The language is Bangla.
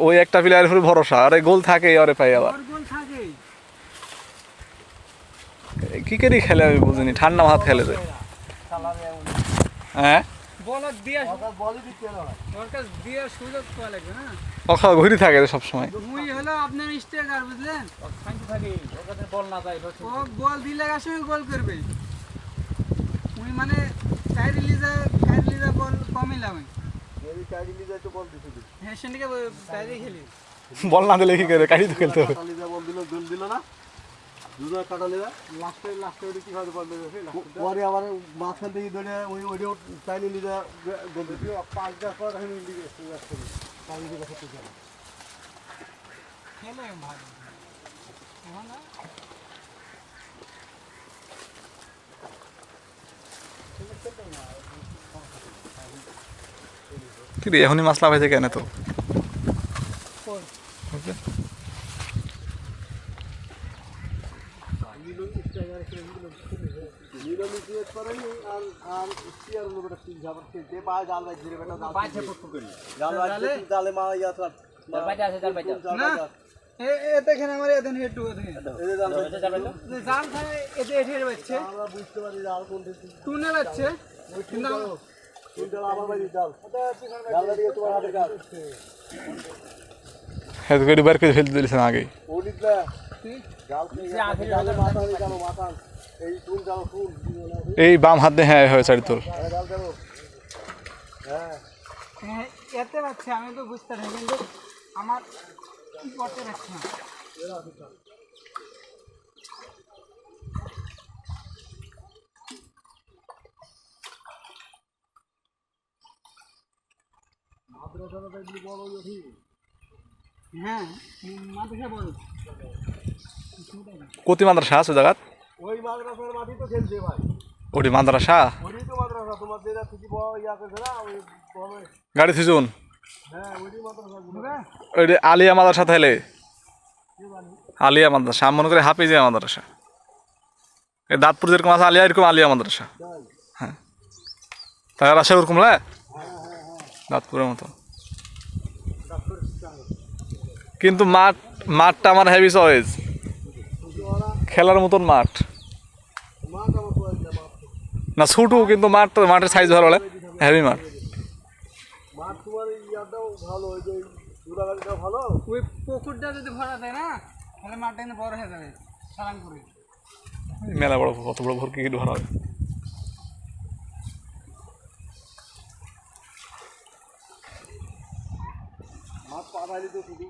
ওই একটা প্লেয়ারের উপর ভরসা, আরে গোল থাকে আরে পাই আবার কি করে খেলে আমি বুঝিনি, ঠান্ডা মাথা খেলে যায়। হ্যাঁ ঘুরি থাকে সবসময়। মানে বল না দিলে কি করে, কাটি তো খেলতে হবে। পরে আবার মাঝখান থেকে ধরে ওই ওইটাও চাইলে নিয়ে যা গোল দিল 5-10 পর কি রে এখনই মাছলা ভাইছে কেন তো? বার করে ফেলতে দিয়েছেন আগে। এই বাম হাত দিয়ে হ্যাঁ হয়ে চারি তোর এতে পাচ্ছে আমি তো বুঝতে পারি, কিন্তু আমার করতে পারছি না। হ্যাঁ মাদ্রাসা বড় কতি মাদ্রাসা আছে জায়গা? ওই মাদ্রাসার মাটি তো খেলছে ভাই, ওটি মাদ্রাসা, ওই তো মাদ্রাসা তোমার যেটা থেকে ইয়া করছে না ওই গাড়ি থিজুন। হ্যাঁ ওইটি মাদ্রাসা ওই আলিয়া মাদ্রাসা তাহলে, আলিয়া মাদ্রাসা আমি মনে করি হাফিজিয়া মাদ্রাসা। এই দাঁতপুর যেরকম আছে আলিয়া, এরকম আলিয়া মাদ্রাসা। হ্যাঁ তার আসে ওরকম না দাঁতপুরের মতো, কিন্তু মাঠটা আমার হেভি চয়েস, খেলার মতন মাঠ না ছোটো, কিন্তু মাঠের সাইজ ভালো লাগে, হেভি মাঠ। ওই পুকুরটা যদি ভরা দেয় না তাহলে মাঠটা কিন্তু বড় হয়ে যাবে সারাং করে। মেলা বড়, কত বড় ভোর ক্রিকেট ভরা হবে। মাছ পাঠাইলি তো শুধু